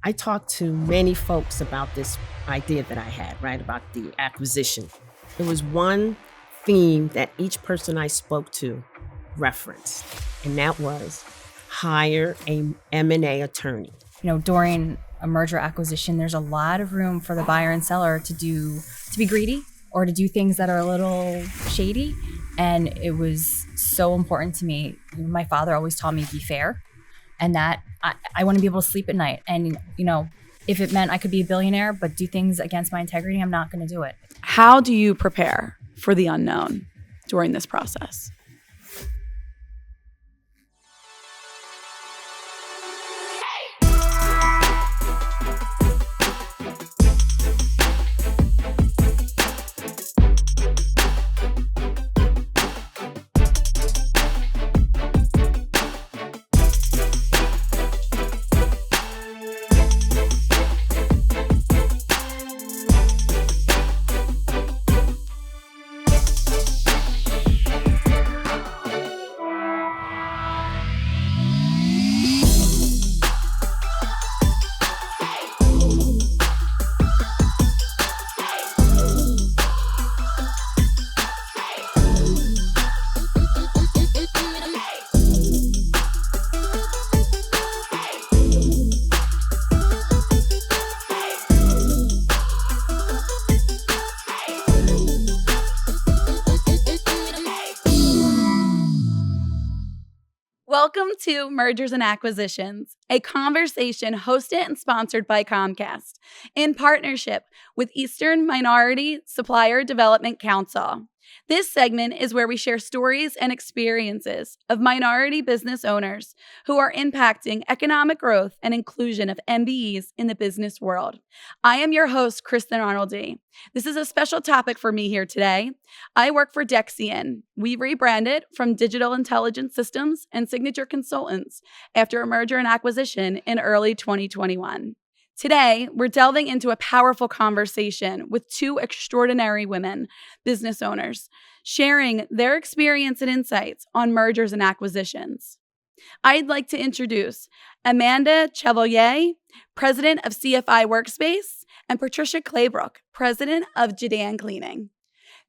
I talked to many folks about this idea that I had, right, about the acquisition. There was one theme that each person I spoke to referenced, and that was hire a M&A attorney. During a merger acquisition, there's a lot of room for the buyer and seller to be greedy or to do things that are a little shady. And it was so important to me. My father always taught me be fair, and that I want to be able to sleep at night. And, if it meant I could be a billionaire but do things against my integrity, I'm not going to do it. How do you prepare for the unknown during this process? Welcome to Mergers and Acquisitions, a conversation hosted and sponsored by Comcast in partnership with Eastern Minority Supplier Development Council. This segment is where we share stories and experiences of minority business owners who are impacting economic growth and inclusion of MBEs in the business world. I am your host, Kristen Arnoldy. This is a special topic for me here today. I work for Dexian. We rebranded from Digital Intelligence Systems and Signature Consultants after a merger and acquisition in early 2021. Today, we're delving into a powerful conversation with two extraordinary women, business owners, sharing their experience and insights on mergers and acquisitions. I'd like to introduce Amanda Chevalier, president of CFI Workspace, and Patricia Claybrook, president of Jidan Cleaning.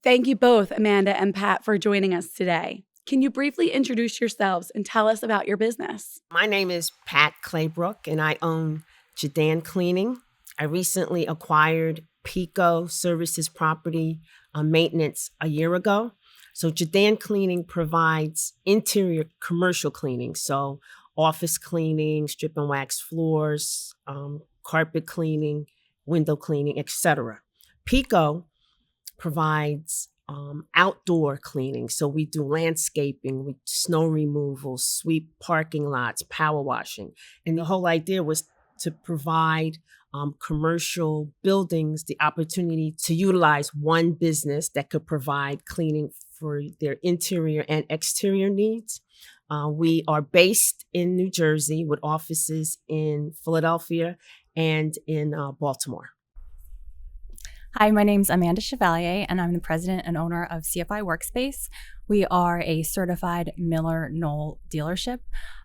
Thank you both, Amanda and Pat, for joining us today. Can you briefly introduce yourselves and tell us about your business? My name is Pat Claybrook, and I own Jidan Cleaning. I recently acquired Pico Services Property Maintenance a year ago. So Jidan Cleaning provides interior commercial cleaning, so office cleaning, strip and wax floors, carpet cleaning, window cleaning, etc. Pico provides outdoor cleaning, so we do landscaping, snow removal, sweep parking lots, power washing, and the whole idea was to provide commercial buildings the opportunity to utilize one business that could provide cleaning for their interior and exterior needs. We are based in New Jersey with offices in Philadelphia and in Baltimore. Hi, my name's Amanda Chevalier, and I'm the president and owner of CFI Workspace. We are a certified Miller Knoll dealership.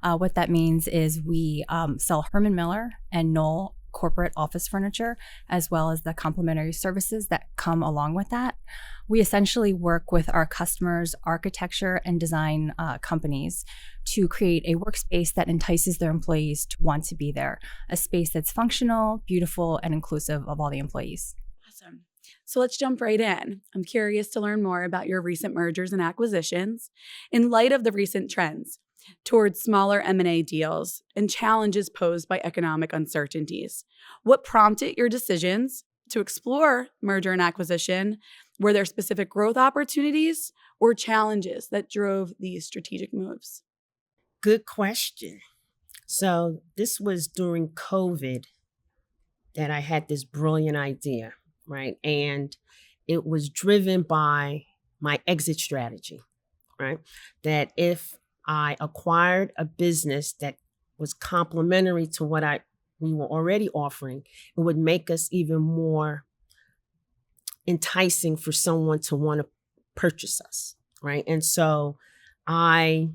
What that means is we sell Herman Miller and Knoll corporate office furniture, as well as the complementary services that come along with that. We essentially work with our customers, architecture and design companies to create a workspace that entices their employees to want to be there, a space that's functional, beautiful, and inclusive of all the employees. Awesome. So let's jump right in. I'm curious to learn more about your recent mergers and acquisitions in light of the recent trends towards smaller M&A deals and challenges posed by economic uncertainties. What prompted your decisions to explore merger and acquisition? Were there specific growth opportunities or challenges that drove these strategic moves? Good question. So this was during COVID that I had this brilliant idea, right? And it was driven by my exit strategy, right? That if I acquired a business that was complementary to what we were already offering, it would make us even more enticing for someone to want to purchase us, right? And so I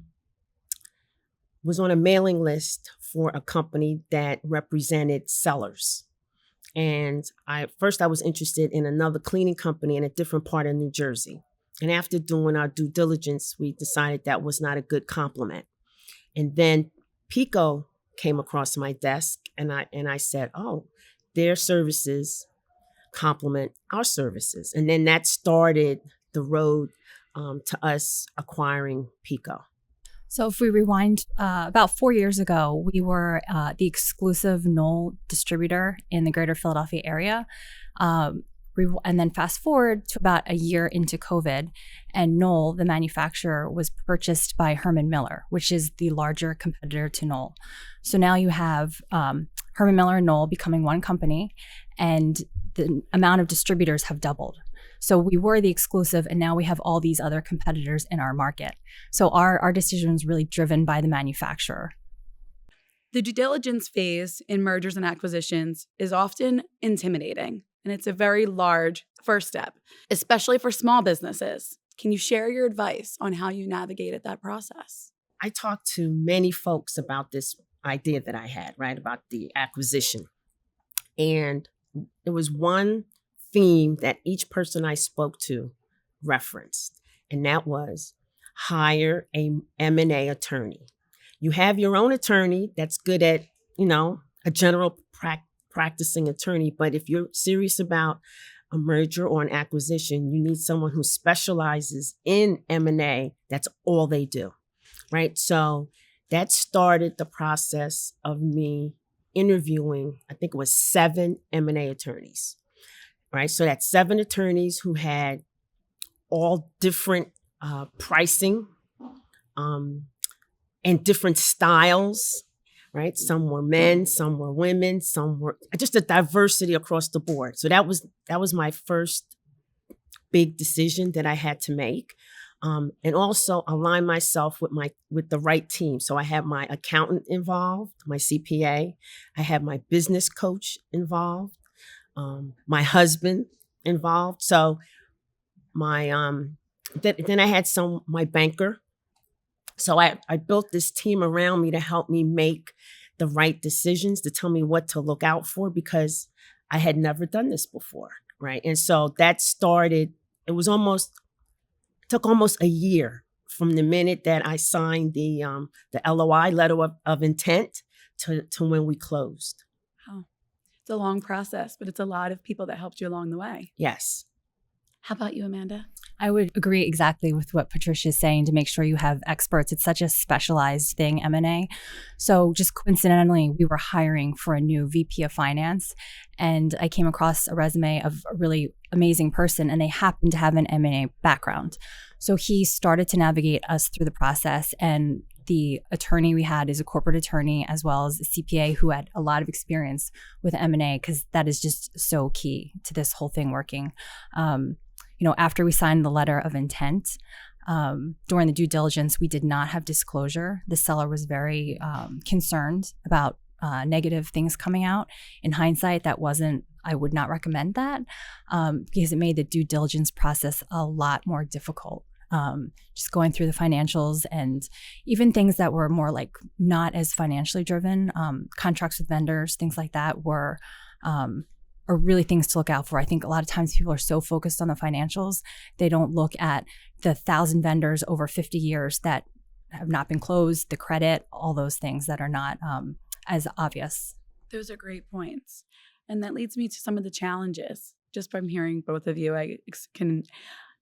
was on a mailing list for a company that represented sellers. And first I was interested in another cleaning company in a different part of New Jersey. And after doing our due diligence, we decided that was not a good complement. And then Pico came across my desk, and I said, oh, their services complement our services. And then that started the road to us acquiring Pico. So if we rewind about 4 years ago, we were the exclusive Knoll distributor in the greater Philadelphia area. And then fast forward to about a year into COVID, and Knoll, the manufacturer, was purchased by Herman Miller, which is the larger competitor to Knoll. So now you have Herman Miller and Knoll becoming one company, and the amount of distributors have doubled. So we were the exclusive, and now we have all these other competitors in our market. So our decision was really driven by the manufacturer. The due diligence phase in mergers and acquisitions is often intimidating, and it's a very large first step, especially for small businesses. Can you share your advice on how you navigated that process? I talked to many folks about this idea that I had, right, about the acquisition. And there was one theme that each person I spoke to referenced, and that was hire a M&A attorney. You have your own attorney that's good at, a general practicing attorney, but if you're serious about a merger or an acquisition, you need someone who specializes in M&A. That's all they do, right? So that started the process of me interviewing, I think it was 7 M&A attorneys. Right, so that's 7 attorneys who had all different pricing and different styles, right? Some were men, some were women, some were just a diversity across the board. So that was my first big decision that I had to make, and also align myself with the right team. So I have my accountant involved, my CPA, I have my business coach involved. My husband involved. So then I had my banker. So I built this team around me to help me make the right decisions, to tell me what to look out for, because I had never done this before, right? And so that started, took almost a year from the minute that I signed the LOI, letter of intent, to when we closed. It's a long process, but it's a lot of people that helped you along the way. Yes. How about you, Amanda? I would agree exactly with what Patricia is saying, to make sure you have experts. It's such a specialized thing, M&A. So just coincidentally, we were hiring for a new VP of finance, and I came across a resume of a really amazing person, and they happened to have an M&A background. So he started to navigate us through the process, and the attorney we had is a corporate attorney, as well as a CPA who had a lot of experience with M&A, because that is just so key to this whole thing working. After we signed the letter of intent, during the due diligence, we did not have disclosure. The seller was very concerned about negative things coming out. In hindsight, I would not recommend that, because it made the due diligence process a lot more difficult. Just going through the financials, and even things that were more like not as financially driven, contracts with vendors, things like that are really things to look out for. I think a lot of times people are so focused on the financials, they don't look at the 1,000 vendors over 50 years that have not been closed, the credit, all those things that are not as obvious. Those are great points. And that leads me to some of the challenges. Just from hearing both of you, I can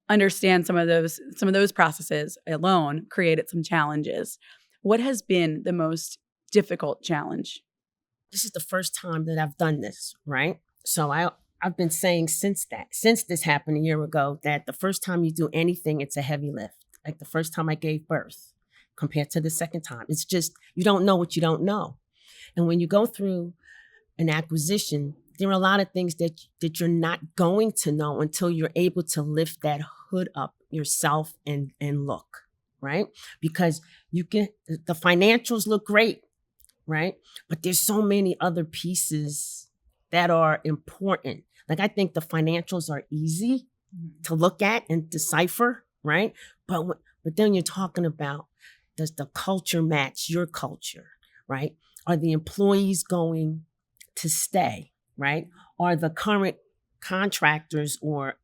understand some of those processes alone created some challenges. What has been the most difficult challenge? This is the first time that I've done this, right? So I've been saying since this happened a year ago, that the first time you do anything, it's a heavy lift. Like the first time I gave birth compared to the second time. It's just, you don't know what you don't know. And when you go through an acquisition, there are a lot of things that you're not going to know until you're able to lift that hood up yourself and look, right? Because the financials look great, right? But there's so many other pieces that are important. Like, I think the financials are easy to look at and decipher, right? But then you're talking about does the culture match your culture, right? Are the employees going to stay, right? Are the current contractors or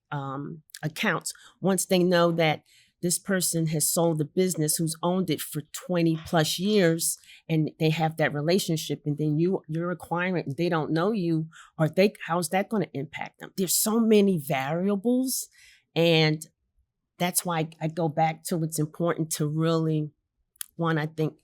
accounts, once they know that this person has sold the business, who's owned it for 20 plus years, and they have that relationship, and then you're acquiring it and they don't know you, or how's that going to impact them? There's so many variables, and that's why I go back to it's important to really, one, I think,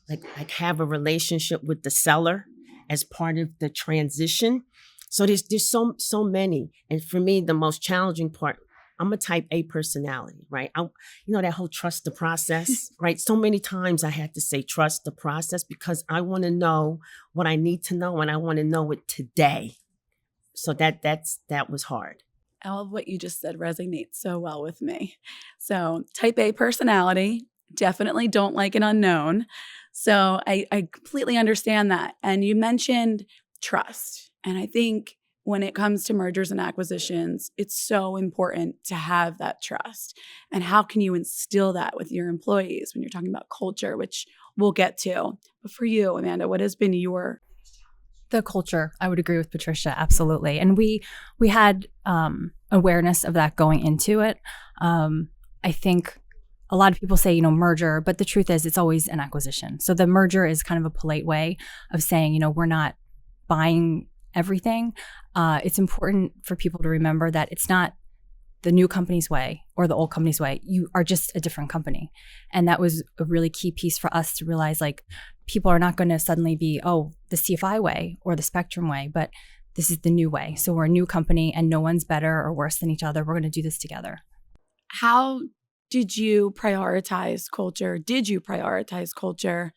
like have a relationship with the seller as part of the transition. So there's so many, and for me, the most challenging part, I'm a type A personality, right? That whole trust the process, right? So many times I had to say trust the process because I want to know what I need to know, and I want to know it today. So that was hard. All of what you just said resonates so well with me. So type A personality, definitely don't like an unknown. So I completely understand that. And you mentioned trust. And I think when it comes to mergers and acquisitions, it's so important to have that trust. And how can you instill that with your employees when you're talking about culture, which we'll get to. But for you, Amanda, what has been your... The culture, I would agree with Patricia, absolutely. And we had awareness of that going into it. I think a lot of people say, merger, but the truth is it's always an acquisition. So the merger is kind of a polite way of saying, we're not buying everything. It's important for people to remember that it's not the new company's way or the old company's way. You are just a different company. And that was a really key piece for us to realize, people are not going to suddenly be, the CFI way or the Spectrum way, but this is the new way. So we're a new company and no one's better or worse than each other. We're going to do this together. How did you prioritize culture? Did you prioritize culture?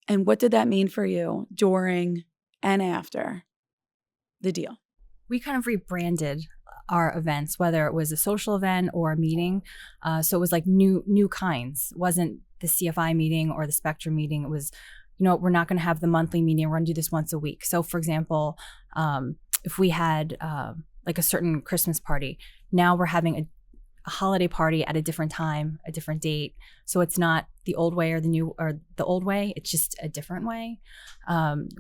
And what did that mean for you during and after the deal? We kind of rebranded our events, whether it was a social event or a meeting. So it was like new kinds. It wasn't the CFI meeting or the Spectrum meeting. It was, we're not going to have the monthly meeting. We're going to do this once a week. So for example, if we had a certain Christmas party, now we're having a holiday party at a different time, a different date. So it's not the old way or the old way. It's just a different way.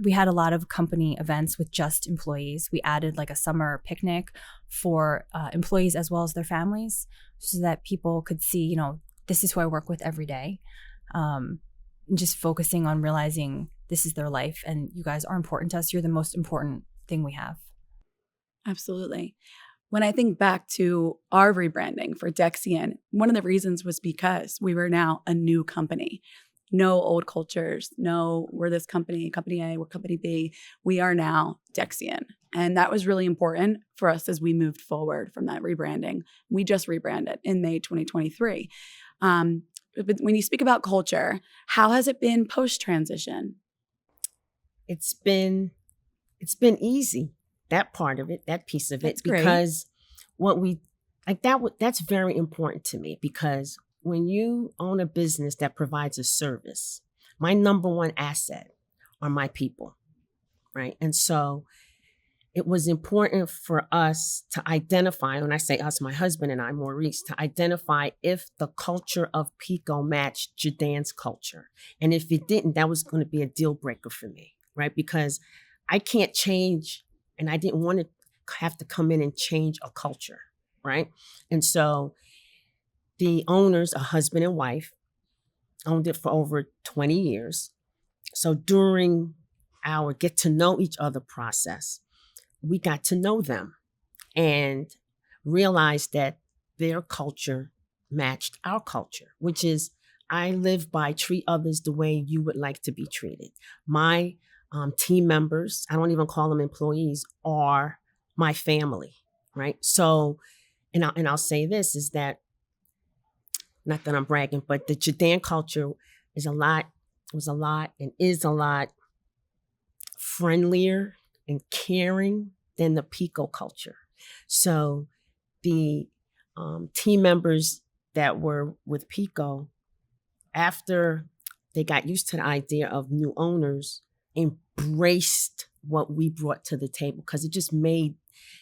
We had a lot of company events with just employees. We added a summer picnic for employees as well as their families, so that people could see, this is who I work with every day. Just focusing on realizing this is their life and you guys are important to us. You're the most important thing we have. Absolutely. When I think back to our rebranding for Dexian, one of the reasons was because we were now a new company. No old cultures. No, we're this company, company A, we're company B. We are now Dexian. And that was really important for us as we moved forward from that rebranding. We just rebranded in May 2023. But when you speak about culture, how has it been post-transition? It's been easy. That part of it, that piece of That's it, great. because that's very important to me, because when you own a business that provides a service, my number one asset are my people, right? And so it was important for us to identify, when I say us, my husband and I, Maurice, to identify if the culture of Pico matched Jidan's culture. And if it didn't, that was going to be a deal breaker for me, right? Because I can't change, and I didn't want to have to come in and change a culture, right? And so the owners, a husband and wife, owned it for over 20 years. So during our get to know each other process, we got to know them and realized that their culture matched our culture, which is, I live by treat others the way you would like to be treated. My team members, I don't even call them employees, are my family, right? So, and I'll say this, is that, not that I'm bragging, but the Jidan culture was a lot friendlier and caring than the Pico culture. So the team members that were with Pico, after they got used to the idea of new owners, embraced what we brought to the table, because it just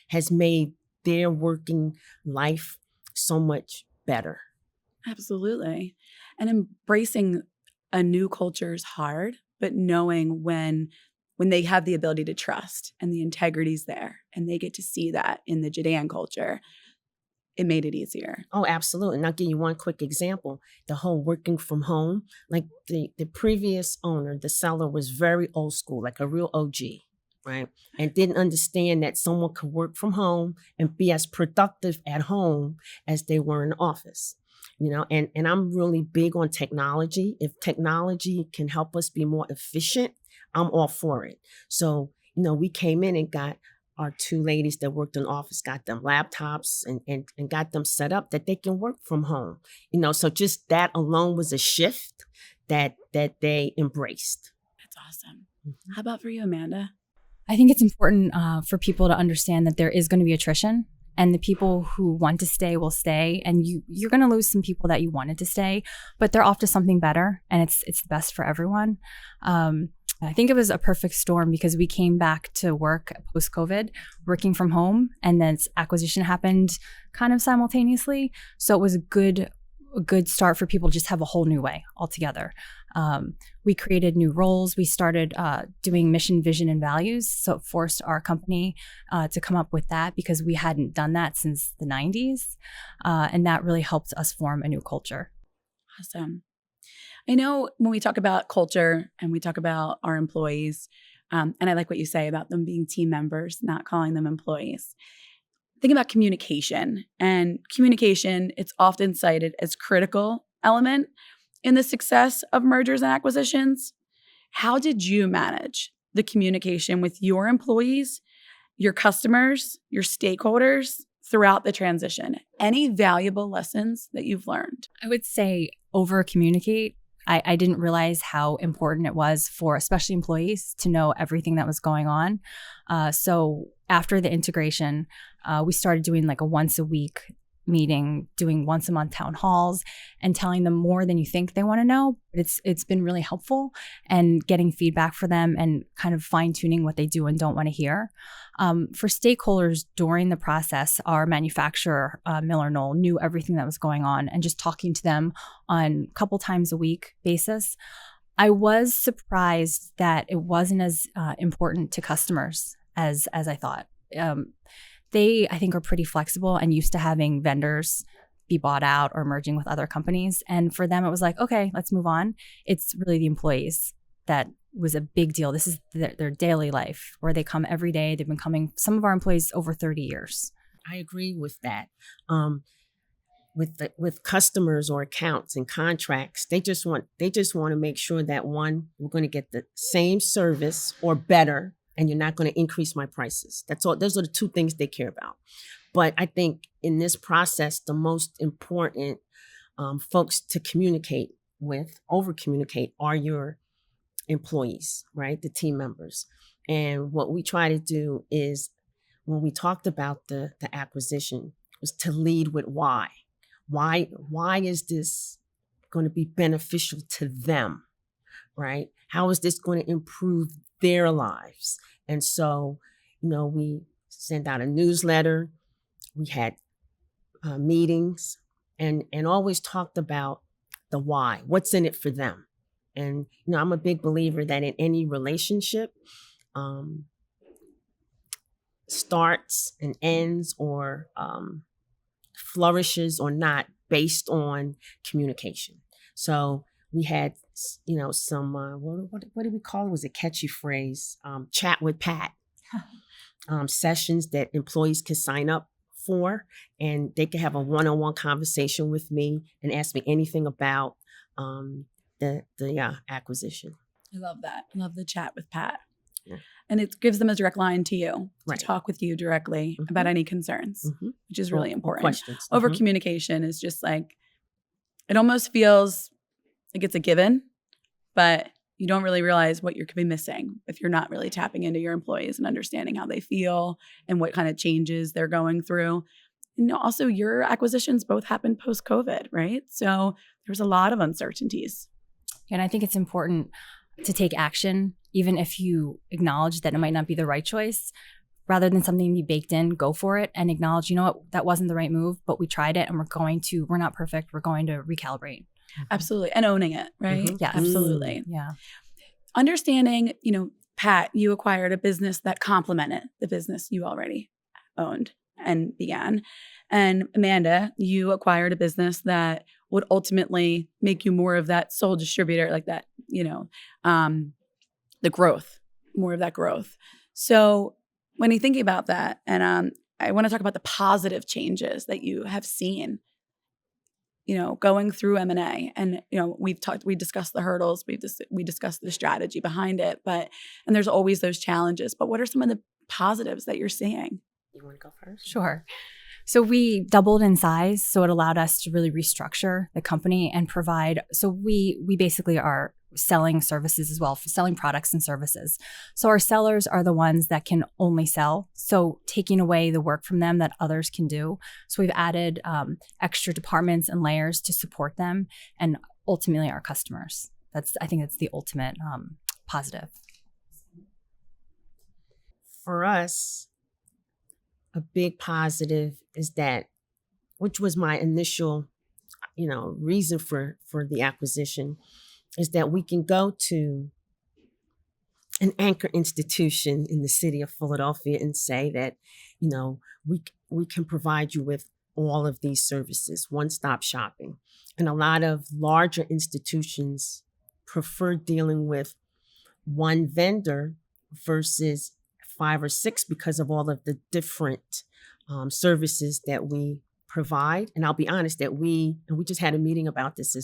has made their working life so much better. Absolutely. And embracing a new culture is hard, but knowing when they have the ability to trust and the integrity's there and they get to see that in the Jidan culture, it made it easier. Oh, absolutely. And I'll give you one quick example. The whole working from home, like the previous owner, the seller was very old school, like a real OG, right? And didn't understand that someone could work from home and be as productive at home as they were in the office. And I'm really big on technology. If technology can help us be more efficient, I'm all for it. So, we came in and got our two ladies that worked in the office, got them laptops and got them set up that they can work from home. So just that alone was a shift that they embraced. That's awesome. Mm-hmm. How about for you, Amanda? I think it's important for people to understand that there is going to be attrition, and the people who want to stay will stay, and you're going to lose some people that you wanted to stay, but they're off to something better, and it's the best for everyone. I think it was a perfect storm because we came back to work post-COVID, working from home, and then acquisition happened kind of simultaneously. So it was a good start for people to just have a whole new way altogether. We created new roles. We started doing mission, vision, and values. So it forced our company to come up with that because we hadn't done that since the 90s. And that really helped us form a new culture. Awesome. I know when we talk about culture and we talk about our employees, and I like what you say about them being team members, not calling them employees. Think about communication. And communication, it's often cited as critical element in the success of mergers and acquisitions. How did you manage the communication with your employees, your customers, your stakeholders throughout the transition? Any valuable lessons that you've learned? I would say over communicate. I didn't realize how important it was for especially employees to know everything that was going on. So after the integration, we started doing like a once a week meeting, doing once a month town halls and telling them more than you think they want to know. But it's been really helpful and getting feedback for them and kind of fine tuning what they do and don't want to hear. For stakeholders during the process, our manufacturer, Miller Knoll, knew everything that was going on, and just talking to them on a couple times a week basis. I was surprised that it wasn't as important to customers as I thought. They, I think, are pretty flexible and used to having vendors be bought out or merging with other companies. And for them, it was like, okay, let's move on. It's really the employees that was a big deal. This is their daily life where they come every day. They've been coming, some of our employees, over 30 years. I agree with that. With customers or accounts and contracts, they just want to make sure that, one, we're going to get the same service or better, and you're not going to increase my prices. That's all. Those are the two things they care about. But I think in this process, the most important folks to communicate with, over-communicate, are your employees, right? The team members. And what we try to do is, when we talked about the acquisition, was to lead with why. Why is this going to be beneficial to them, right? How is this going to improve their lives? And so, we sent out a newsletter. We had meetings and always talked about the why, what's in it for them. And, I'm a big believer that in any relationship, starts and ends or flourishes or not based on communication. So we had, some, what did we call it? It was a catchy phrase, chat with Pat, sessions that employees could sign up for, and they could have a one-on-one conversation with me and ask me anything about the acquisition. I love that. I love the chat with Pat. Yeah. And it gives them a direct line to you, right, to talk with you directly about any concerns, which is really important. Questions. Over communication is just like, it almost feels like it's a given, but you don't really realize what you're could be missing if you're not really tapping into your employees and understanding how they feel and what kind of changes they're going through. And also, your acquisitions both happened post-COVID, right? So there was a lot of uncertainties. And I think it's important to take action, even if you acknowledge that it might not be the right choice. rather than something to be baked in, go for it and acknowledge, you know what, that wasn't the right move, but we tried it and we're not perfect. We're going to recalibrate. Absolutely. And owning it, right? Mhm. Yes. Absolutely. Yeah. Understanding, Pat, you acquired a business that complemented the business you already owned and began. And Amanda, you acquired a business that would ultimately make you more of that sole distributor, like that, the growth, more of that growth. So when you think about that, and I want to talk about the positive changes that you have seen, going through M&A, and we discussed the hurdles, we discussed the strategy behind it, and there's always those challenges. But what are some of the positives that you're seeing? You want to go first? Sure. So we doubled in size, so it allowed us to really restructure the company and provide. So we basically are selling services as well, for selling products and services. So our sellers are the ones that can only sell. So taking away the work from them that others can do. So we've added extra departments and layers to support them, and ultimately our customers. I think that's the ultimate positive. For us, a big positive is that, which was my initial, reason for the acquisition, is that we can go to an anchor institution in the city of Philadelphia and say that, we can provide you with all of these services, one-stop shopping. And a lot of larger institutions prefer dealing with one vendor versus 5 or 6 because of all of the different services that we provide. And I'll be honest that we just had a meeting about this.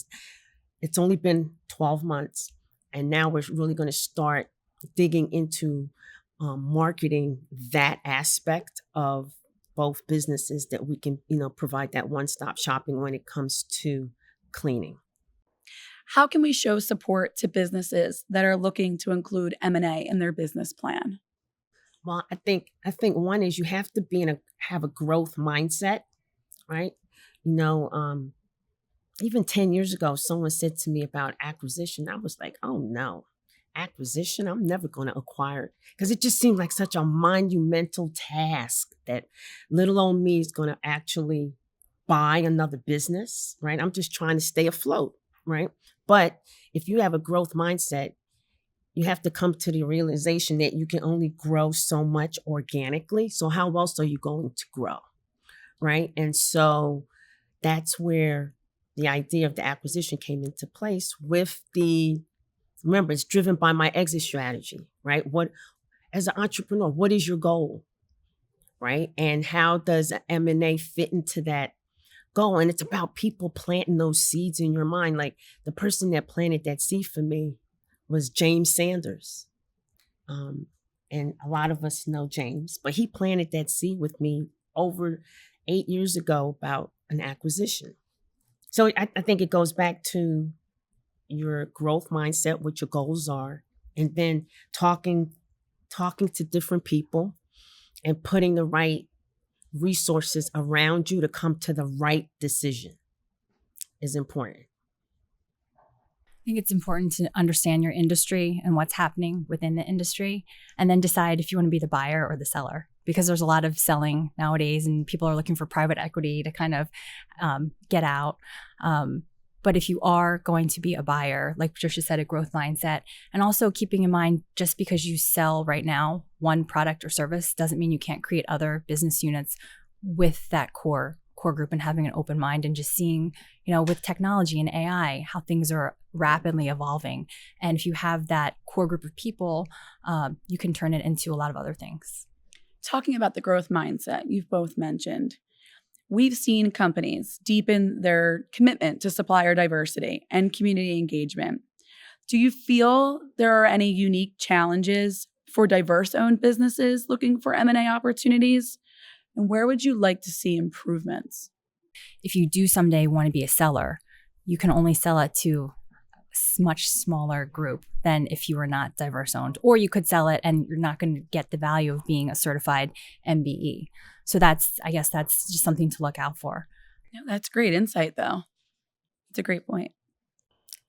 It's only been 12 months, and now we're really going to start digging into marketing that aspect of both businesses, that we can, provide that one-stop shopping when it comes to cleaning. How can we show support to businesses that are looking to include M&A in their business plan? Well, I think one is you have to have a growth mindset, right? Even 10 years ago, someone said to me about acquisition. I was like, oh no, acquisition? I'm never going to acquire it, because it just seemed like such a monumental task that little old me is going to actually buy another business, right? I'm just trying to stay afloat, right? But if you have a growth mindset, you have to come to the realization that you can only grow so much organically. So how else are you going to grow, right? And so that's where the idea of the acquisition came into place remember, it's driven by my exit strategy, right? As an entrepreneur, what is your goal, right? And how does M&A fit into that goal? And it's about people planting those seeds in your mind. Like the person that planted that seed for me was James Sanders. And a lot of us know James, but he planted that seed with me over 8 years ago about an acquisition. So I think it goes back to your growth mindset, what your goals are, and then talking to different people and putting the right resources around you to come to the right decision is important. I think it's important to understand your industry and what's happening within the industry, and then decide if you want to be the buyer or the seller, because there's a lot of selling nowadays and people are looking for private equity to kind of get out. But if you are going to be a buyer, like Patricia said, a growth mindset, and also keeping in mind, just because you sell right now one product or service doesn't mean you can't create other business units with that core group, and having an open mind and just seeing, with technology and AI, how things are rapidly evolving. And if you have that core group of people, you can turn it into a lot of other things. Talking about the growth mindset you've both mentioned, we've seen companies deepen their commitment to supplier diversity and community engagement. Do you feel there are any unique challenges for diverse-owned businesses looking for M&A opportunities? And where would you like to see improvements? If you do someday want to be a seller, you can only sell it to a much smaller group than if you were not diverse owned. Or you could sell it and you're not going to get the value of being a certified MBE. So I guess that's just something to look out for. Yeah, that's great insight, though. It's a great point.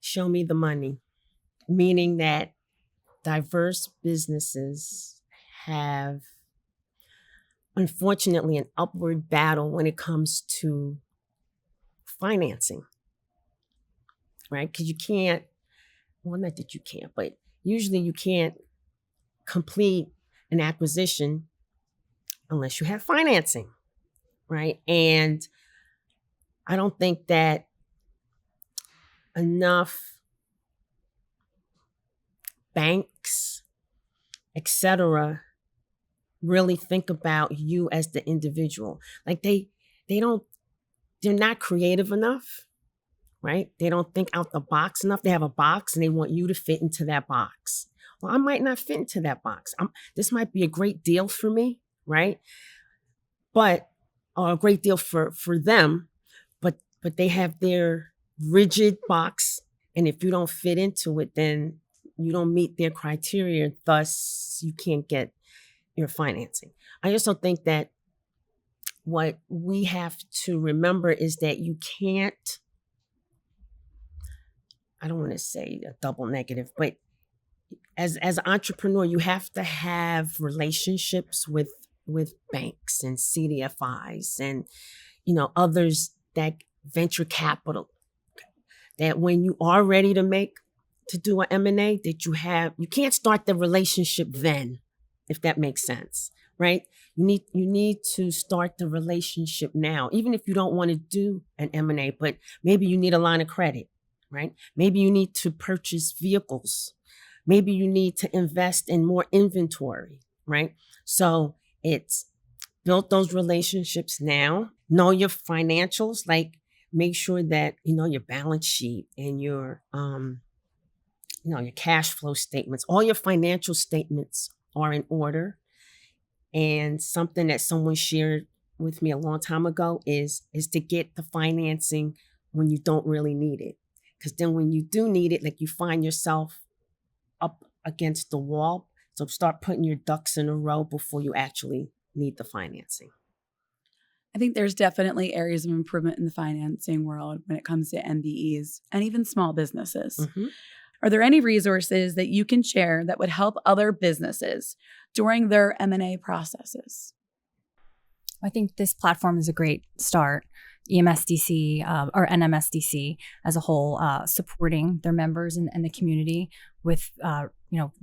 Show me the money, meaning that diverse businesses have unfortunately, an upward battle when it comes to financing, right? Because you can't, well, not that you can't, but usually you can't complete an acquisition unless you have financing, right? And I don't think that enough banks, etc., really think about you as the individual. Like they're not creative enough, right? They don't think out the box enough. They have a box and they want you to fit into that box. Well, I might not fit into that box. This might be a great deal for me, right? But or a great deal for them, but they have their rigid box, and if you don't fit into it, then you don't meet their criteria. Thus, you can't get your financing. I also think that what we have to remember is that you can't, I don't want to say a double negative, but as an entrepreneur, you have to have relationships with banks and CDFIs and, others, that venture capital, that when you are ready to do an M&A, that you can't start the relationship then, if that makes sense, right? You need to start the relationship now, even if you don't want to do an M&A, but maybe you need a line of credit, right? Maybe you need to purchase vehicles. Maybe you need to invest in more inventory, right? So it's build those relationships now. Know your financials, like make sure that you know your balance sheet and your your cash flow statements. All your financial statements are in order. And something that someone shared with me a long time ago is to get the financing when you don't really need it. Because then when you do need it, like you find yourself up against the wall. So start putting your ducks in a row before you actually need the financing. I think there's definitely areas of improvement in the financing world when it comes to MBEs and even small businesses. Mm-hmm. Are there any resources that you can share that would help other businesses during their M&A processes? I think this platform is a great start. EMSDC or NMSDC as a whole, supporting their members and the community with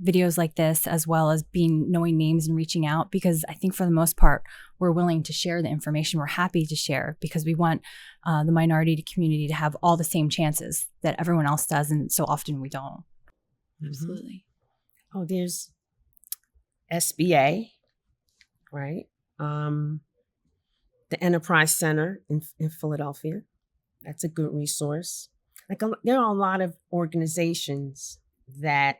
videos like this, as well as knowing names and reaching out, because I think for the most part we're willing to share the information. We're happy to share because we want the minority community to have all the same chances that everyone else does, and so often we don't. Absolutely. Oh, there's SBA, right? The Enterprise Center in Philadelphia. That's a good resource. There are a lot of organizations that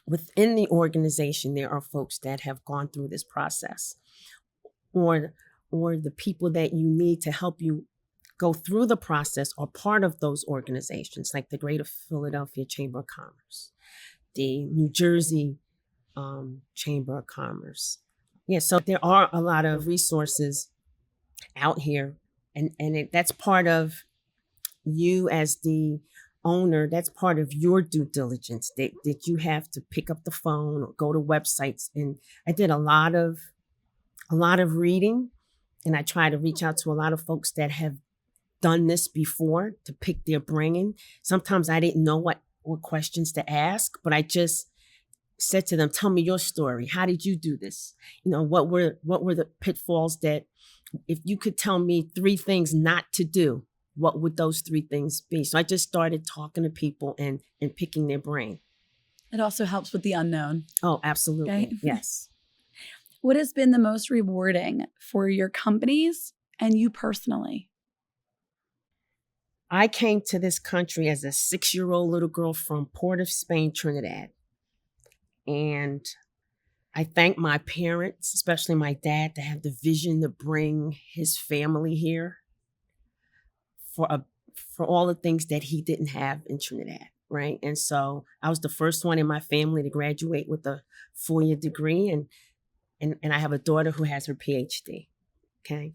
within the organization, there are folks that have gone through this process, or the people that you need to help you go through the process are part of those organizations, like the Greater Philadelphia Chamber of Commerce, the New Jersey Chamber of Commerce. Yeah, so there are a lot of resources out here, and that's part of you as the owner. That's part of your due diligence that you have to pick up the phone or go to websites. And I did a lot of reading, and I try to reach out to a lot of folks that have done this before to pick their brain. Sometimes I didn't know what questions to ask, but I just said to them, tell me your story. How did you do this? What were the pitfalls that, if you could tell me 3 things not to do, what would those 3 things be? So I just started talking to people and picking their brain. It also helps with the unknown. Oh, absolutely. Okay. Yes. What has been the most rewarding for your companies and you personally? I came to this country as a 6-year-old little girl from Port of Spain, Trinidad. And I thank my parents, especially my dad, to have the vision to bring his family here for all the things that he didn't have in Trinidad, right? And so I was the first one in my family to graduate with a 4-year degree, and I have a daughter who has her PhD. Okay,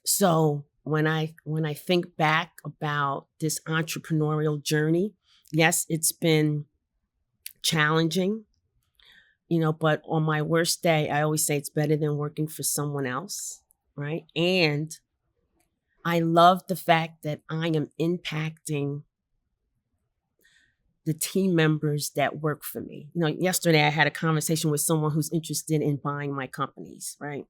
so when I think back about this entrepreneurial journey, yes, it's been challenging. But on my worst day, I always say it's better than working for someone else, right? And I love the fact that I am impacting the team members that work for me. Yesterday I had a conversation with someone who's interested in buying my companies, right?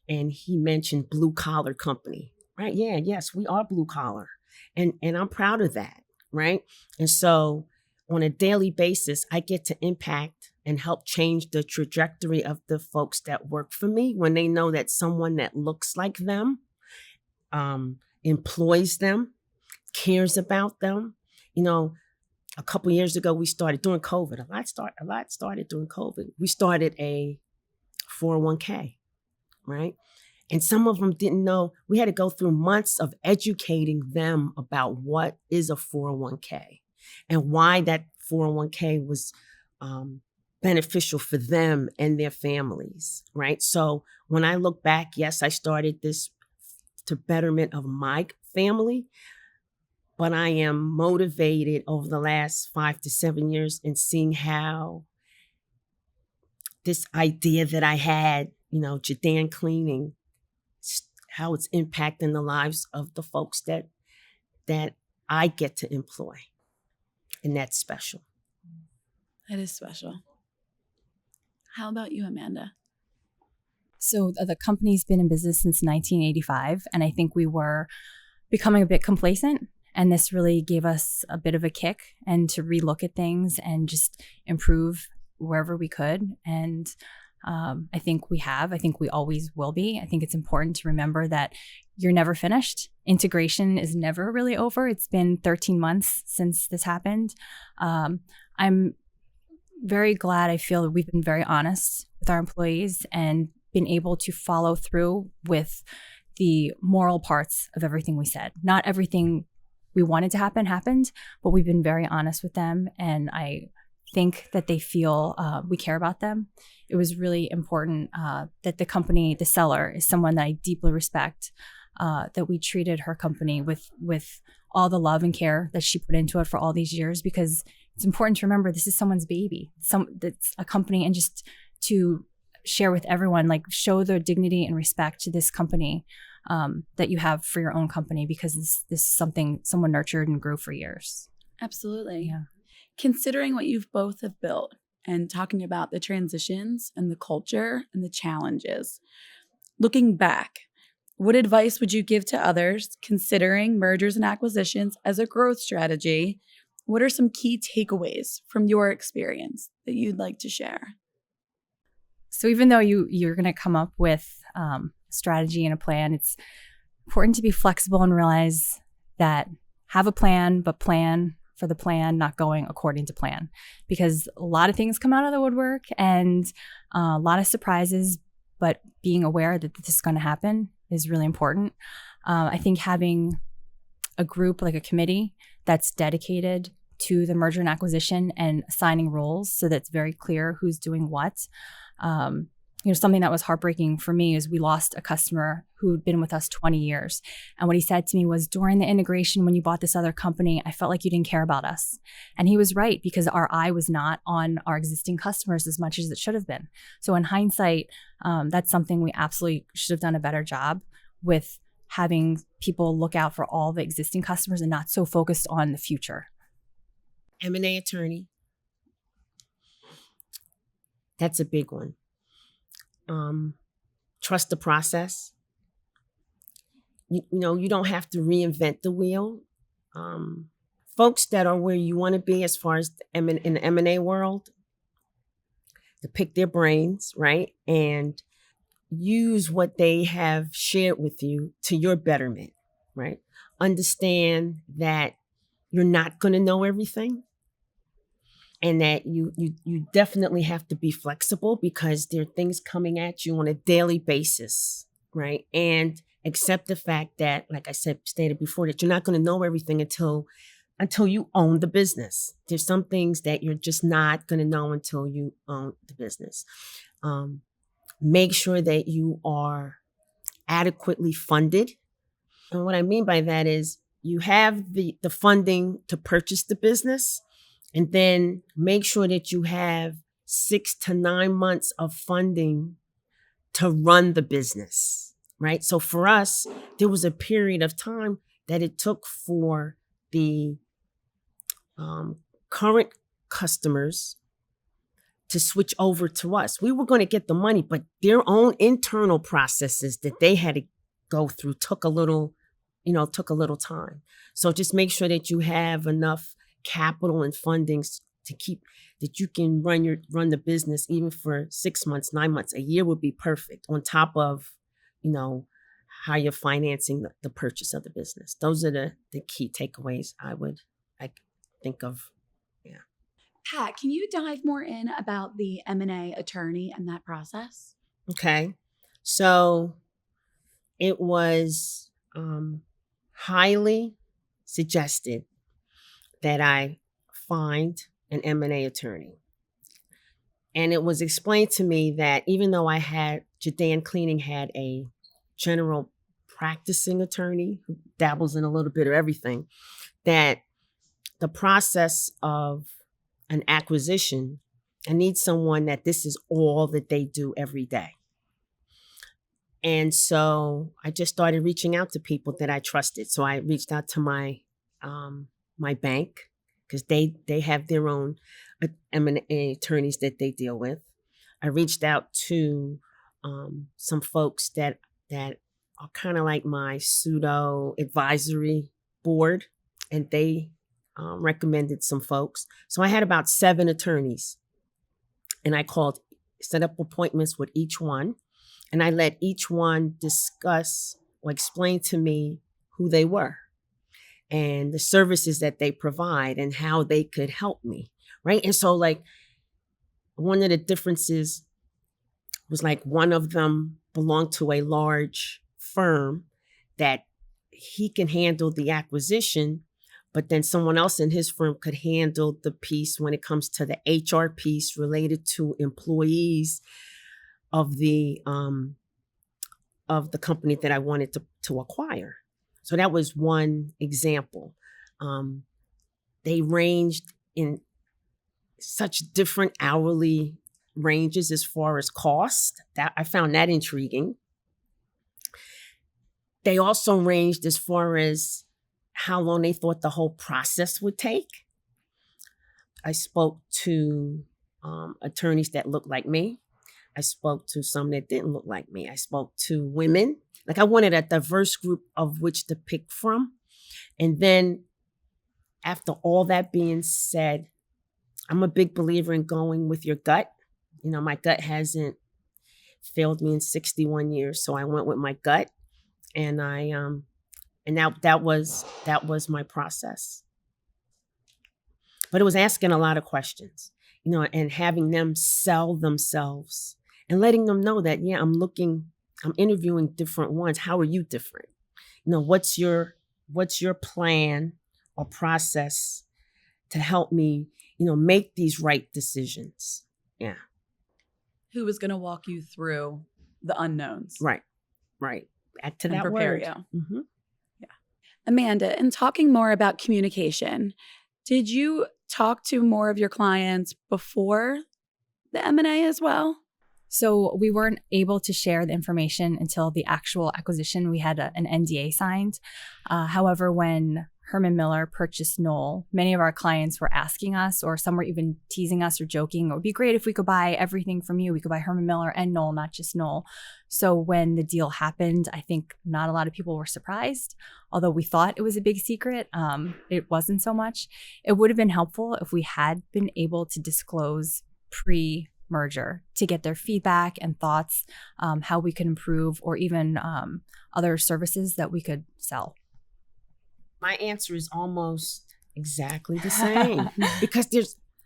And he mentioned blue collar company, right? Yeah, yes, we are blue collar. And I'm proud of that, right? And so on a daily basis, I get to impact and help change the trajectory of the folks that work for me when they know that someone that looks like them, employs them, cares about them. A couple years ago, we started during COVID. A lot started during COVID. We started a 401k, right? And some of them didn't know. We had to go through months of educating them about what is a 401k and why that 401k was beneficial for them and their families, right? So when I look back, yes, I started this to betterment of my family, but I am motivated over the last 5 to 7 years in seeing how this idea that I had, Jidan Cleaning, how it's impacting the lives of the folks that I get to employ. And that's special. That is special. How about you, Amanda? So the company's been in business since 1985, and I think we were becoming a bit complacent. And this really gave us a bit of a kick and to relook at things and just improve wherever we could. And I think we have. I think we always will be. I think it's important to remember that you're never finished. Integration is never really over. It's been 13 months since this happened. I'm very glad. I feel that we've been very honest with our employees and been able to follow through with the moral parts of everything we said. Not everything we wanted to happen happened, but we've been very honest with them. And I think that they feel we care about them. It was really important that the company, the seller, is someone that I deeply respect, that we treated her company with all the love and care that she put into it for all these years, because it's important to remember this is someone's baby, that's a company, and just to share with everyone, like, show the dignity and respect to this company that you have for your own company, because this is something someone nurtured and grew for years. Absolutely. Yeah. Considering what you've both have built and talking about the transitions and the culture and the challenges, looking back, what advice would you give to others considering mergers and acquisitions as a growth strategy? What are some key takeaways from your experience that you'd like to share? So even though you're going to come up with a strategy and a plan, it's important to be flexible and realize that have a plan, but plan for the plan not going according to plan, because a lot of things come out of the woodwork and a lot of surprises, but being aware that this is going to happen is really important. I think having a group, like a committee, that's dedicated to the merger and acquisition and assigning roles so that it's very clear who's doing what. Something that was heartbreaking for me is we lost a customer who'd been with us 20 years. And what he said to me was, during the integration, when you bought this other company, I felt like you didn't care about us. And he was right, because our eye was not on our existing customers as much as it should have been. So in hindsight, that's something we absolutely should have done a better job with, having people look out for all the existing customers and not so focused on the future. M&A attorney. That's a big one. Trust the process. You don't have to reinvent the wheel. Folks that are where you want to be as far as in the M&A world, to pick their brains, right? And use what they have shared with you to your betterment, right? Understand that you're not going to know everything, and that you definitely have to be flexible, because there are things coming at you on a daily basis, right? And accept the fact that, like I stated before, that you're not going to know everything until you own the business. There's some things that you're just not going to know until you own the business. Make sure that you are adequately funded. And what I mean by that is you have the funding to purchase the business, and then make sure that you have 6 to 9 months of funding to run the business, right? So for us, there was a period of time that it took for the current customers to switch over to us. We were going to get the money, but their own internal processes that they had to go through took a little time. So just make sure that you have enough capital and fundings to keep that you can run the business even for 6 months, 9 months, a year would be perfect. On top of, how you're financing the purchase of the business. Those are the key takeaways I think of. Yeah. Pat, can you dive more in about the M&A attorney and that process? Okay. So it was highly suggested that I find an M&A attorney. And it was explained to me that even though Jidan Cleaning had a general practicing attorney who dabbles in a little bit of everything, that the process of an acquisition, I need someone that this is all that they do every day. And so I just started reaching out to people that I trusted. So I reached out to my bank, because they have their own M&A attorneys that they deal with. I reached out to some folks that are kind of like my pseudo advisory board, and they recommended some folks. So I had about 7 attorneys, and I set up appointments with each one, and I let each one discuss or explain to me who they were and the services that they provide and how they could help me, right? And so one of the differences was one of them belonged to a large firm that he can handle the acquisition, but then someone else in his firm could handle the piece when it comes to the HR piece related to employees of the company that I wanted to acquire. So that was one example. They ranged in such different hourly ranges as far as cost. That I found that intriguing. They also ranged as far as how long they thought the whole process would take. I spoke to attorneys that looked like me. I spoke to some that didn't look like me. I spoke to women. I wanted a diverse group of which to pick from. And then after all that being said, I'm a big believer in going with your gut. My gut hasn't failed me in 61 years. So I went with my gut, and that was my process. But it was asking a lot of questions, and having them sell themselves and letting them know that, yeah, I'm interviewing different ones. How are you different? What's your plan or process to help me, make these right decisions? Yeah. Who was going to walk you through the unknowns? Right. Add to and that prepare word. you. Mm-hmm. Yeah. Amanda, in talking more about communication, did you talk to more of your clients before the M&A as well? So we weren't able to share the information until the actual acquisition. We had an NDA signed. However, when Herman Miller purchased Knoll, many of our clients were asking us, or some were even teasing us or joking, it would be great if we could buy everything from you. We could buy Herman Miller and Knoll, not just Knoll. So when the deal happened, I think not a lot of people were surprised. Although we thought it was a big secret, it wasn't so much. It would have been helpful if we had been able to disclose pre-merger to get their feedback and thoughts, how we could improve, or even other services that we could sell. My answer is almost exactly the same because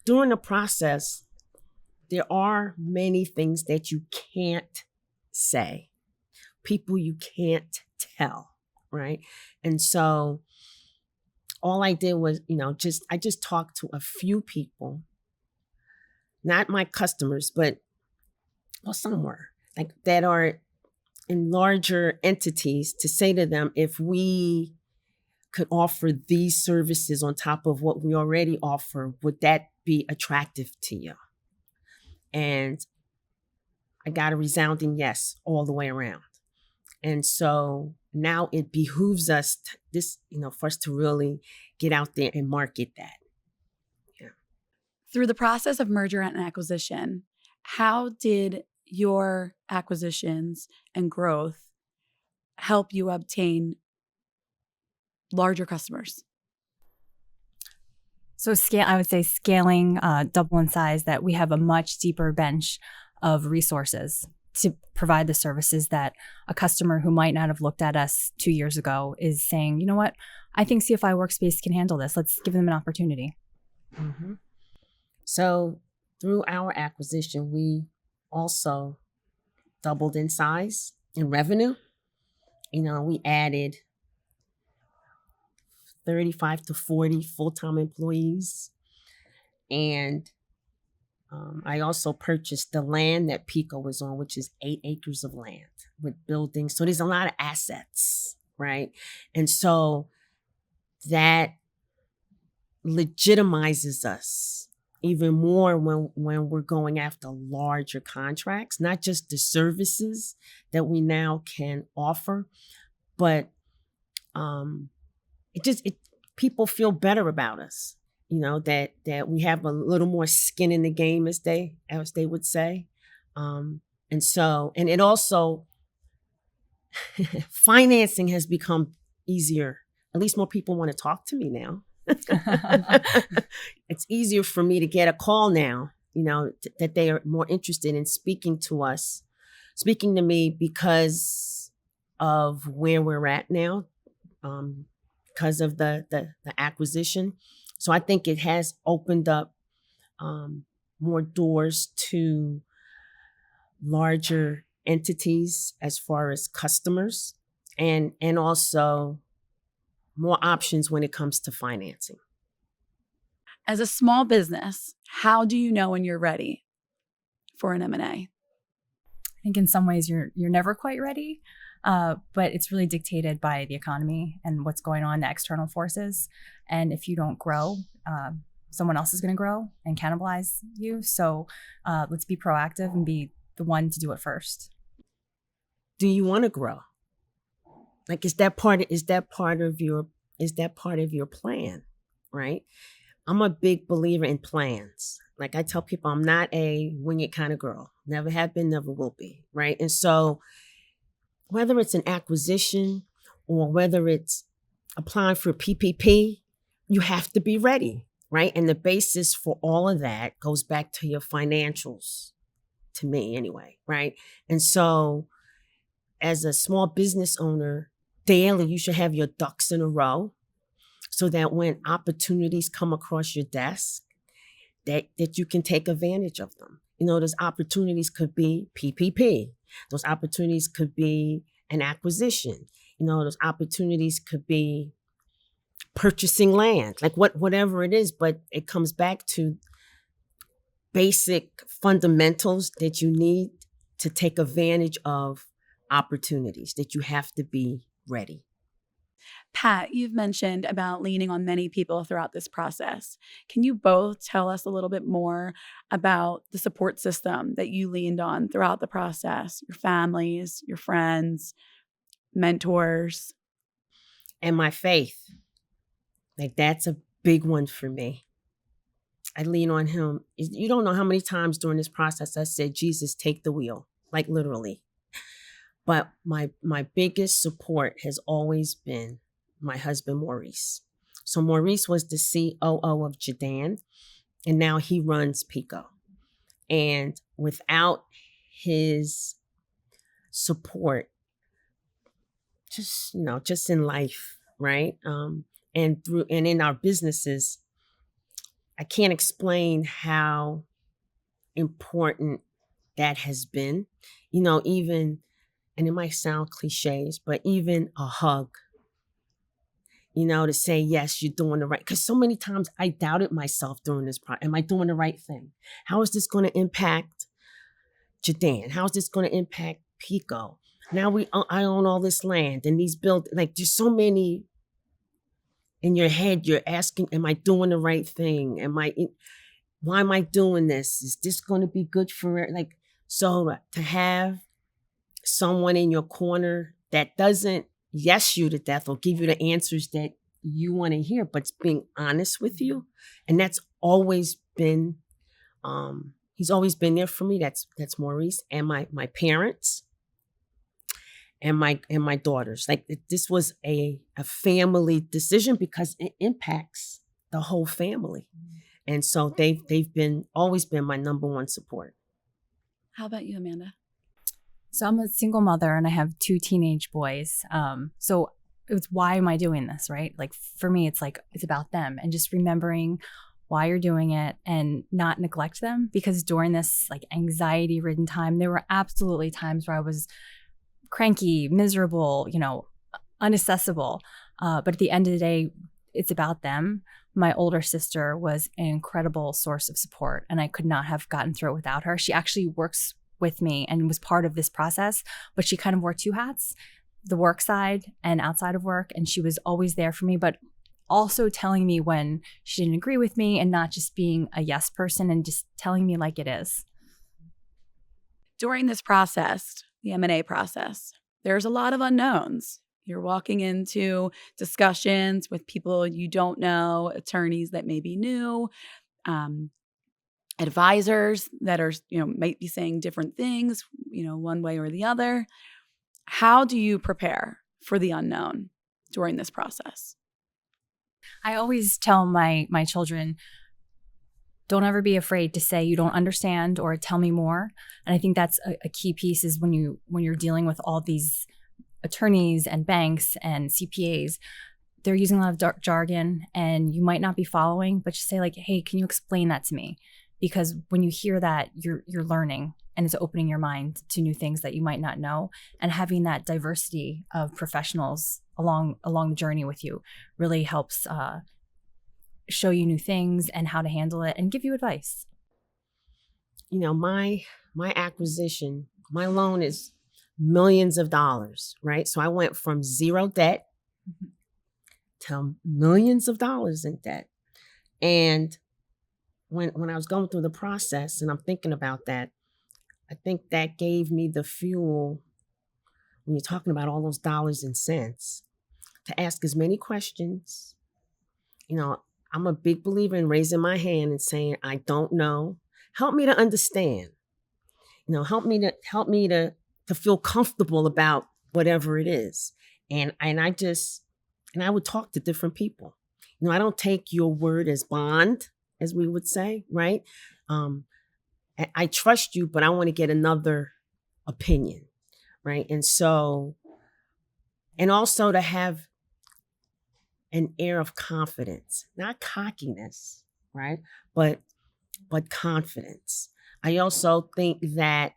during the process, there are many things that you can't say, people you can't tell, right? And so all I did was, I just talked to a few people, not my customers, but some were that are in larger entities, to say to them, if we could offer these services on top of what we already offer, would that be attractive to you? And I got a resounding yes all the way around. And so now it behooves us for us to really get out there and market that. Yeah. Through the process of merger and acquisition, how did your acquisitions and growth help you obtain larger customers? So I would say scaling double in size, that we have a much deeper bench of resources to provide the services that a customer who might not have looked at us 2 years ago is saying, you know what, I think CFI Workspace can handle this. Let's give them an opportunity. Mm-hmm. So through our acquisition, we also doubled in size in revenue. We added 35 to 40 full-time employees. And I also purchased the land that Pico was on, which is 8 acres of land with buildings. So there's a lot of assets, right? And so that legitimizes us even more when we're going after larger contracts, not just the services that we now can offer, but people feel better about us, that we have a little more skin in the game, as they would say. And it also, financing has become easier. At least more people want to talk to me now. It's easier for me to get a call now, that they are more interested in speaking to me because of where we're at now, because of the acquisition. So I think it has opened up more doors to larger entities as far as customers, and also more options when it comes to financing. As a small business, how do you know when you're ready for an M&A? I think in some ways you're never quite ready, but it's really dictated by the economy and what's going on, the external forces. And if you don't grow, someone else is going to grow and cannibalize you. So let's be proactive and be the one to do it first. Do you want to grow? Like, is that part of your plan, right? I'm a big believer in plans. Like I tell people, I'm not a wing it kind of girl. Never have been, never will be, right? And so whether it's an acquisition or whether it's applying for PPP, you have to be ready, right? And the basis for all of that goes back to your financials, to me anyway, right? And so as a small business owner, daily, you should have your ducks in a row so that when opportunities come across your desk, that you can take advantage of them. Those opportunities could be PPP. Those opportunities could be an acquisition. Those opportunities could be purchasing land, like whatever it is, but it comes back to basic fundamentals that you need to take advantage of opportunities, that you have to be ready. Pat, you've mentioned about leaning on many people throughout this process. Can you both tell us a little bit more about the support system that you leaned on throughout the process? Your families, your friends, mentors? And my faith. Like, that's a big one for me. I lean on him. You don't know how many times during this process I said, Jesus, take the wheel, like literally. But my biggest support has always been my husband, Maurice. So Maurice was the COO of Jidan, and now he runs Pico. And without his support, just in life, right? And in our businesses, I can't explain how important that has been. Even, and it might sound cliches, but even a hug, to say, yes, you're doing the right. Because so many times I doubted myself during this process. Am I doing the right thing? How is this going to impact Jidan? How is this going to impact Pico? Now I own all this land and these buildings. Like, there's so many in your head. You're asking, am I doing the right thing? why am I doing this? Is this going to be good for it? Like, so to have someone in your corner that doesn't yes you to death or give you the answers that you want to hear, but's being honest with you. And that's always been, he's always been there for me. That's Maurice and my parents and my daughters. Like this was a family decision because it impacts the whole family. And so they've always been my number one support. How about you, Amanda? So I'm a single mother and I have 2 teenage boys. So it's why am I doing this, right? Like for me, it's like it's about them and just remembering why you're doing it and not neglect them, because during this like anxiety-ridden time, there were absolutely times where I was cranky, miserable, unaccessible. But at the end of the day, it's about them. My older sister was an incredible source of support, and I could not have gotten through it without her. She actually works with me and was part of this process, but she kind of wore 2 hats, the work side and outside of work. And she was always there for me, but also telling me when she didn't agree with me and not just being a yes person and just telling me like it is. During this process, the M&A process, there's a lot of unknowns. You're walking into discussions with people you don't know, attorneys that may be new, advisors that are, might be saying different things, one way or the other. How do you prepare for the unknown during this process? I always tell my children, don't ever be afraid to say you don't understand or tell me more. And I think that's a key piece is when you're dealing with all these attorneys and banks and CPAs, they're using a lot of jargon and you might not be following, but just say like, hey, can you explain that to me? Because when you hear that, you're learning and it's opening your mind to new things that you might not know. And having that diversity of professionals along the journey with you really helps show you new things and how to handle it and give you advice. My acquisition, my loan is millions of dollars, right? So I went from 0 debt to millions of dollars in debt. And when I was going through the process and I'm thinking about that, I think that gave me the fuel when you're talking about all those dollars and cents to ask as many questions. I'm a big believer in raising my hand and saying, I don't know. Help me to understand. Help me to feel comfortable about whatever it is. And I would talk to different people. I don't take your word as bond, as we would say, right? I trust you, but I want to get another opinion, right? And also to have an air of confidence, not cockiness, right? But confidence. I also think that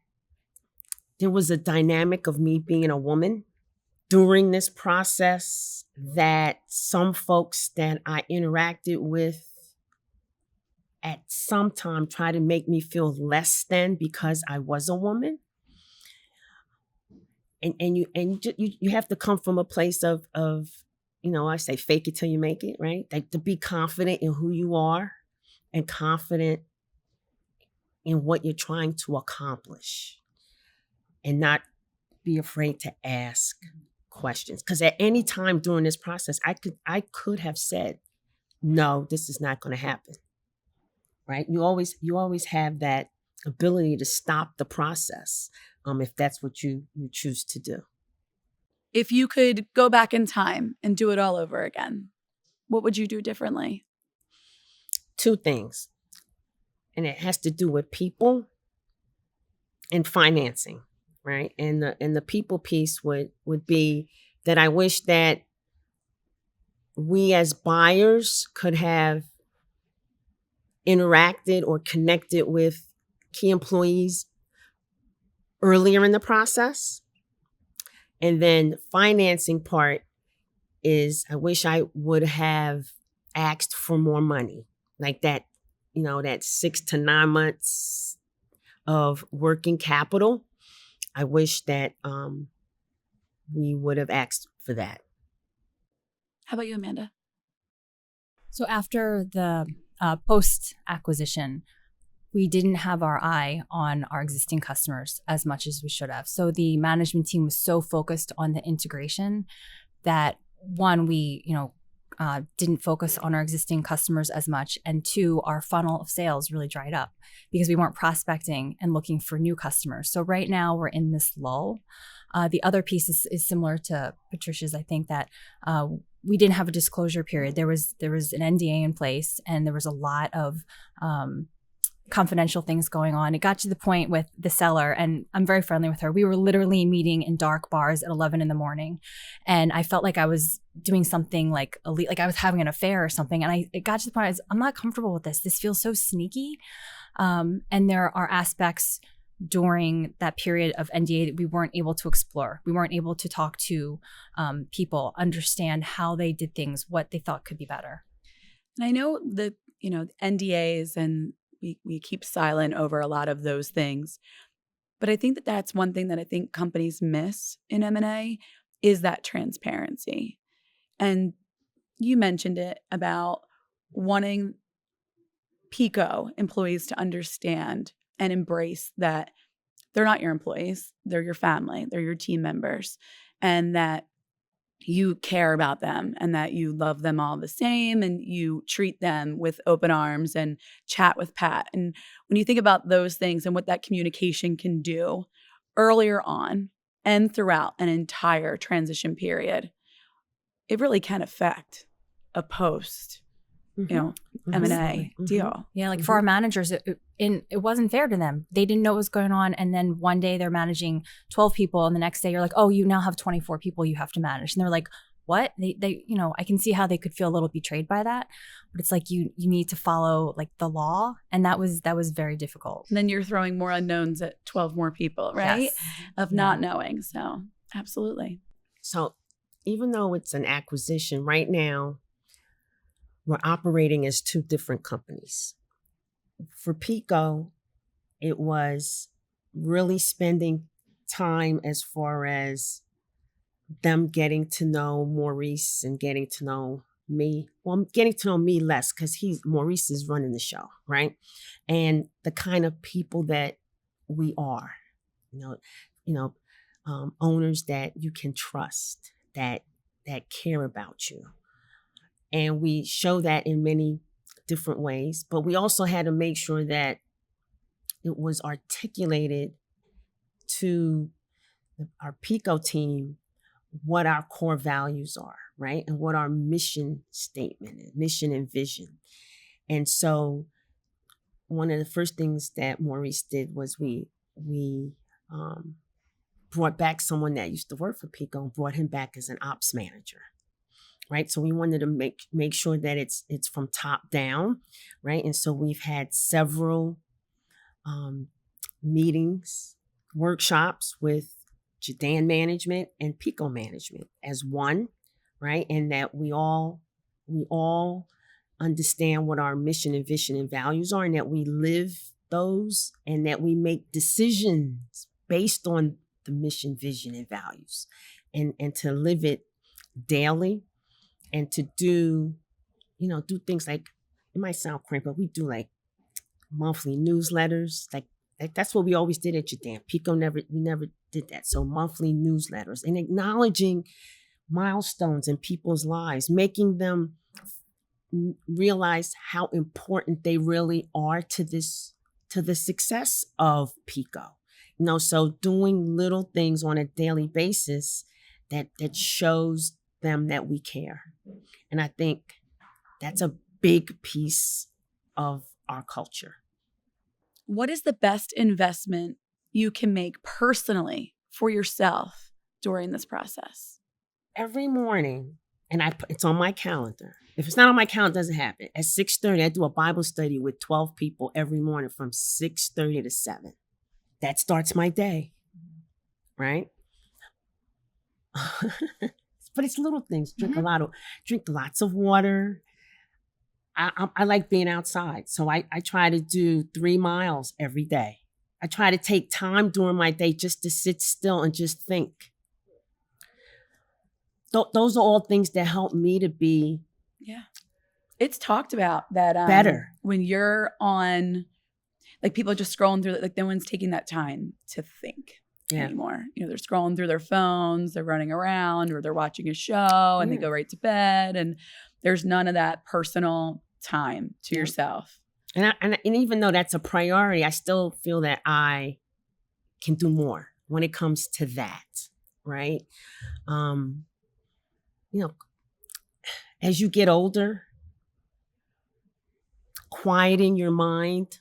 there was a dynamic of me being a woman during this process that some folks that I interacted with at some time tried to make me feel less than because I was a woman. And you have to come from a place of I say fake it till you make it, right? Like to be confident in who you are and confident in what you're trying to accomplish and not be afraid to ask questions. Because at any time during this process, I could have said, no, this is not going to happen, right? You always have that ability to stop the process if that's what you choose to do. If you could go back in time and do it all over again, what would you do differently? 2 things. And it has to do with people and financing, right? And the people piece would be that I wish that we as buyers could have interacted or connected with key employees earlier in the process. And then the financing part is I wish I would have asked for more money, like that, that 6 to 9 months of working capital. I wish that we would have asked for that. How about you, Amanda? So after the post acquisition, we didn't have our eye on our existing customers as much as we should have. So the management team was so focused on the integration that one, we, didn't focus on our existing customers as much. And two, our funnel of sales really dried up because we weren't prospecting and looking for new customers. So right now we're in this lull. The other piece is similar to Patricia's. I think that we didn't have a disclosure period. There was an NDA in place, and there was a lot of confidential things going on. It got to the point with the seller, and I'm very friendly with her. We were literally meeting in dark bars at 11 in the morning, and I felt like I was doing something like elite, like I was having an affair or something. And it got to the point I'm not comfortable with this. This feels so sneaky. And there are aspects during that period of NDA that we weren't able to explore. We weren't able to talk to people, understand how they did things, what they thought could be better. And I know the NDAs, and we keep silent over a lot of those things. But I think that that's one thing that I think companies miss in M&A is that transparency. And you mentioned it about wanting PECO employees to understand and embrace that they're not your employees, they're your family, they're your team members, and that you care about them and that you love them all the same and you treat them with open arms and chat with Pat. And when you think about those things and what that communication can do earlier on and throughout an entire transition period, it really can affect a post, M&A deal. Yeah, like for our managers, it wasn't fair to them. They didn't know what was going on. And then one day they're managing 12 people, and the next day you're like, oh, you now have 24 people you have to manage. And they're like, what? They I can see how they could feel a little betrayed by that. But it's like you need to follow like the law. And that was very difficult. And then you're throwing more unknowns at 12 more people, right? Yes. Of not knowing. So absolutely. So even though it's an acquisition, right now, we're operating as two different companies. For PECO, it was really spending time as far as them getting to know Maurice and getting to know me. Well, getting to know me less because Maurice is running the show, right? And the kind of people that we are, owners that you can trust, that care about you. And we show that in many different ways, but we also had to make sure that it was articulated to our PECO team what our core values are, right? And what our mission statement is, mission and vision. And so one of the first things that Maurice did was we brought back someone that used to work for PECO and brought him back as an ops manager. Right. So we wanted to make sure that it's from top down. Right. And so we've had several meetings, workshops with Jidan management and PECO management as one. Right. And that we all understand what our mission and vision and values are, and that we live those, and that we make decisions based on the mission, vision, and values, and to live it daily. And to do things like, it might sound crazy, but we do like monthly newsletters. Like that's what we always did at Jidan. PECO we never did that. So monthly newsletters and acknowledging milestones in people's lives, making them realize how important they really are to the success of PECO. So doing little things on a daily basis that shows them that we care. And I think that's a big piece of our culture. What is the best investment you can make personally for yourself during this process? Every morning, and it's on my calendar. If it's not on my calendar, it doesn't happen. At 6:30, I do a Bible study with 12 people every morning from 6:30 to 7. That starts my day, right? But it's little things. Drink lots of water. I like being outside. So I try to do 3 miles every day. I try to take time during my day just to sit still and just think. Those are all things that help me to be It's talked about that Better. when you're on, like people are just scrolling through, like no one's taking that time to think anymore. You know, they're scrolling through their phones, they're running around, or they're watching a show and they go right to bed. And there's none of that personal time to yourself. And even though that's a priority, I still feel that I can do more when it comes to that, right? You know, as you get older, quieting your mind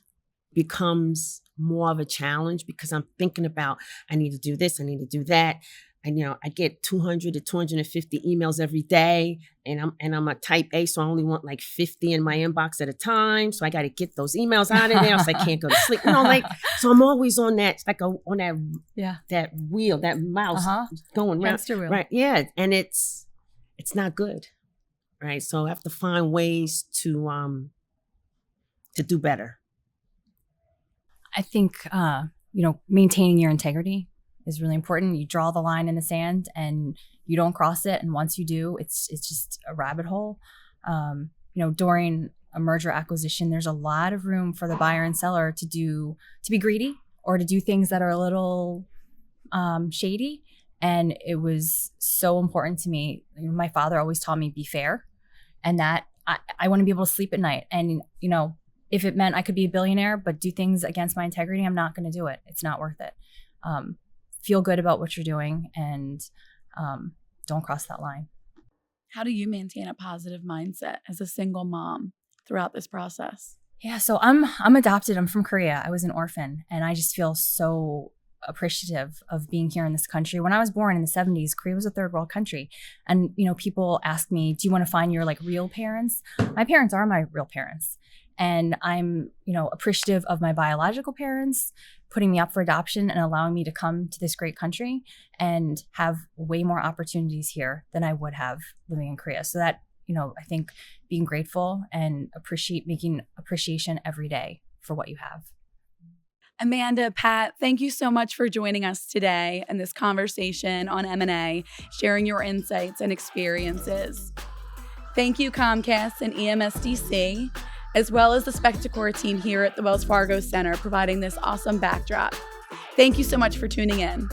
becomes more of a challenge because I'm thinking about, I need to do this, I need to do that. And, you know, I get 200 to 250 emails every day, and I'm a type A, so I only want like 50 in my inbox at a time. So I got to get those emails out of there, so I can't go to sleep. You know, like, so I'm always on that, on that wheel, that mouse going around. Right. Yeah. And it's not good. Right. So I have to find ways to do better. I think, maintaining your integrity is really important. You draw the line in the sand and you don't cross it. And once you do, it's just a rabbit hole. During a merger acquisition, there's a lot of room for the buyer and seller to be greedy or to do things that are a little shady. And it was so important to me. My father always taught me, be fair. And that I want to be able to sleep at night. And, if it meant I could be a billionaire, but do things against my integrity, I'm not going to do it. It's not worth it. Feel good about what you're doing and don't cross that line. How do you maintain a positive mindset as a single mom throughout this process? Yeah, so I'm adopted. I'm from Korea. I was an orphan, and I just feel so appreciative of being here in this country. When I was born in the 70s, Korea was a third world country. And, people ask me, do you want to find your real parents? My parents are my real parents. And I'm, appreciative of my biological parents putting me up for adoption and allowing me to come to this great country and have way more opportunities here than I would have living in Korea. So that, I think being grateful and making appreciation every day for what you have. Amanda, Pat, thank you so much for joining us today in this conversation on M&A, sharing your insights and experiences. Thank you, Comcast and EMSDC, as well as the Spectacor team here at the Wells Fargo Center, providing this awesome backdrop. Thank you so much for tuning in.